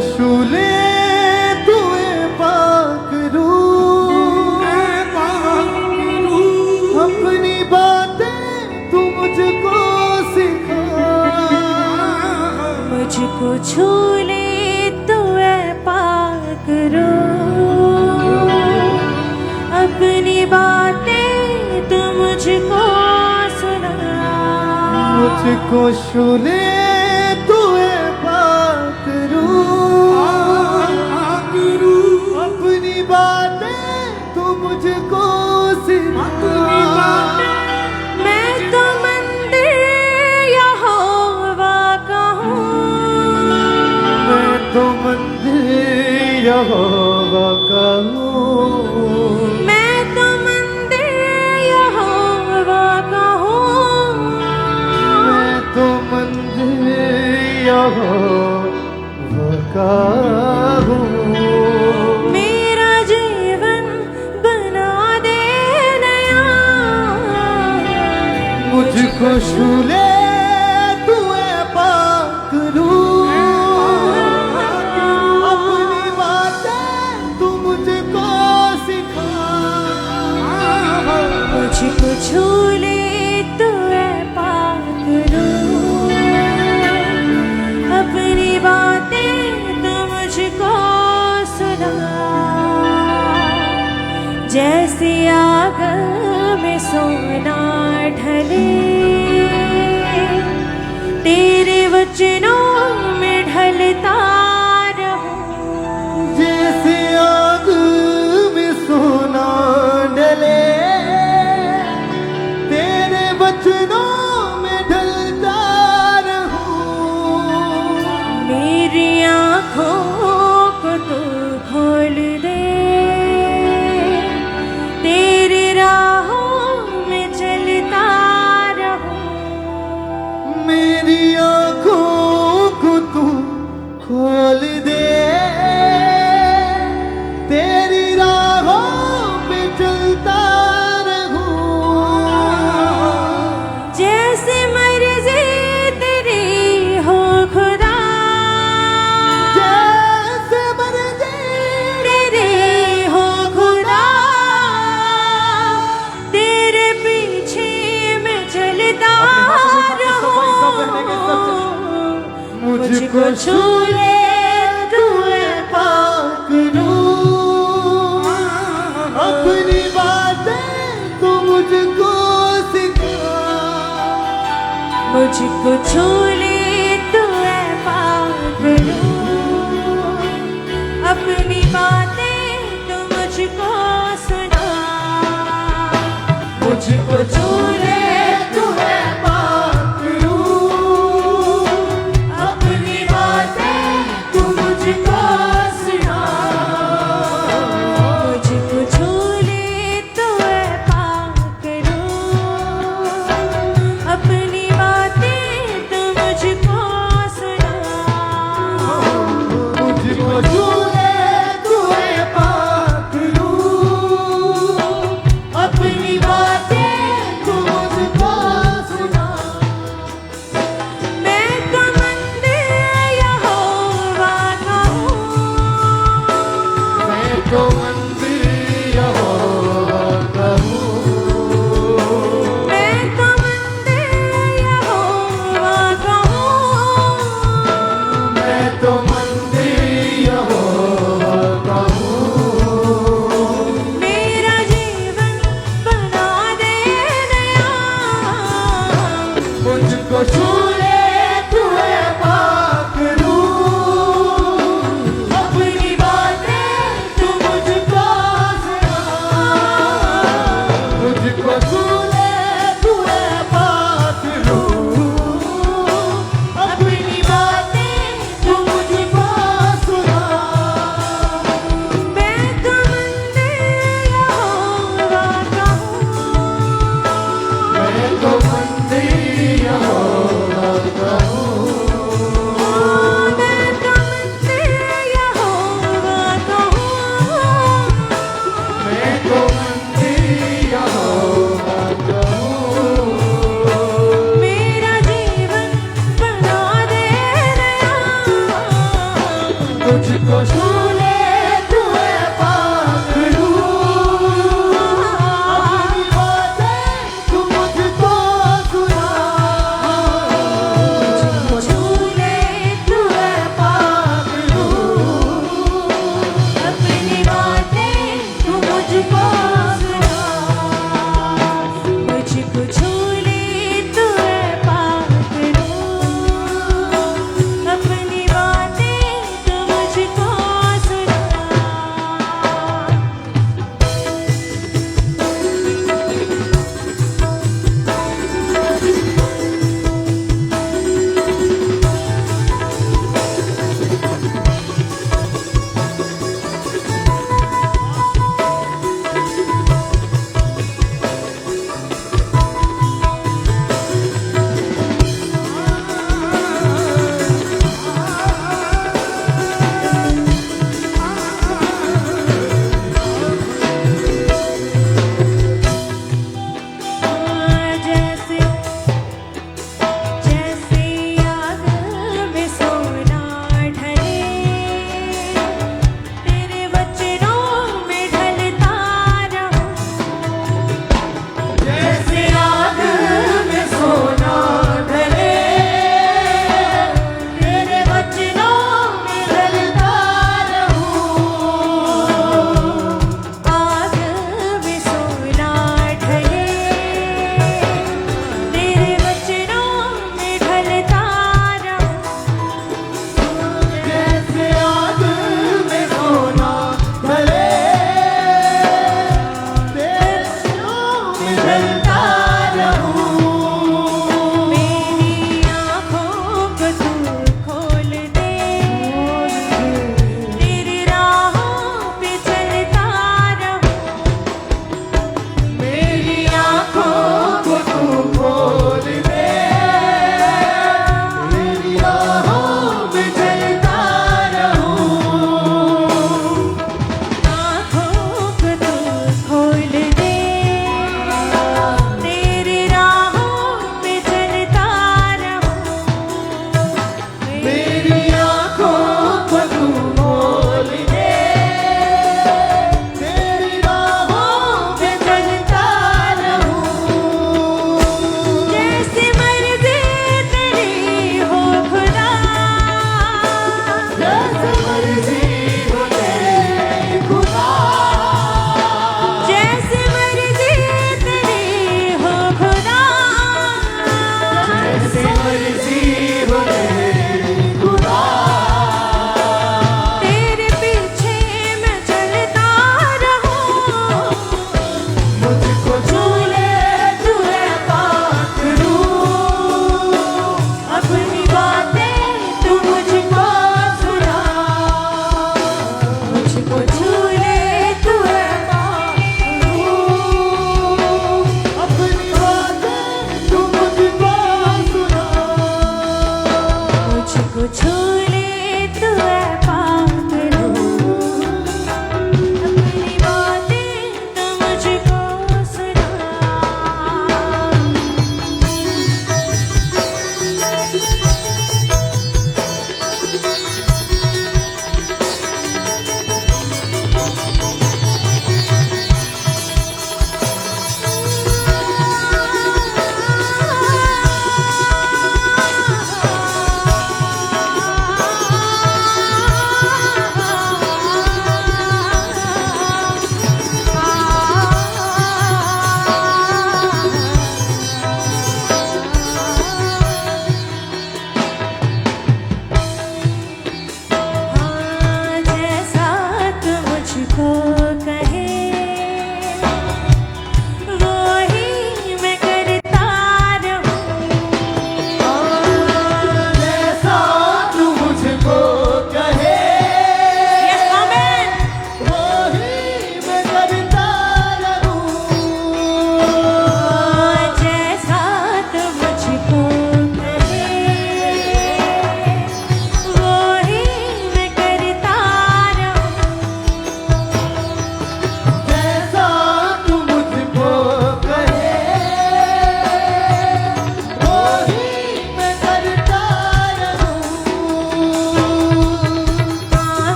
शूले तुए पाक रूह, अपनी बातें तू मुझको सिखा। मुझको छूले तू ऐ पाक रूह, अपनी बातें तू मुझको सुना। मुझको शूले तुए पाक रूह, अपनी बातें तू मुझको सिखा। मैं तो मंदिर यहोवा का हूँ, मैं तो मंदिर यहोवा का हूँ, मैं तो मंदिर यहोवा का हूँ, मैं तो मंदिर यहोवा का हूँ। मेरा जीवन बना दे नया। मुझको शूले तुए पाक रूह, अपनी बातें तू मुझको सिखा। मुझको छूले तू ऐ पाक रूह, अपनी बातें तू मुझको सुना। जैसे आग में सोना ढले, तेरे वचनों में ढलता रहूं। जैसे आग में सोना डले, तेरे वचनों में ढलता रहूं। मेरी आँखों को तू खोल दे, तेरी राहों में चलता रहूं। मेरी आँखों को तू खोल दे, तेरी राहों पे चलता रहूं। जैसे मर्जी तेरी हो खुदा, जैसे मर्जी तेरी हो खुदा, तेरे पीछे मैं चलता रहूं। मुझको छूले तू ऐ पाक रूह, अपनी बातें तू मुझको सिखा। मुझको छूले तू ऐ पाक रूह, अपनी बातें तू मुझको सुना। मुझको छूले तू ऐ पाक रूह, अपनी बातें तू मुझको सुना। मुझको छूले तू ऐ पाक रूह, अपनी बातें तू मुझको सुना। मुझको छूले तुए पाक रूह, अपनी बातें तू मुझको सुना। मैं तो मंदिर यहोवा का हूँ, मैं तो मंदिर यहोवा का हूँ, मैं तो मंदिर यहोवा का हूँ। मैं तो मंदिर यहोवा का हूँ। मेरा जीवन बना दे नया। मुझको छूले तुए पाक रूह, अपनी बातें तू मुझको तुझको छू ले तू है पाखरू अपनी बातें तू मुझको सुना तुझको छू ले तू है पाखरू अपनी बातें तू मुझको सुना मुझको छू ले तू है पागलू अपनी बातें तू मुझको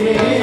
से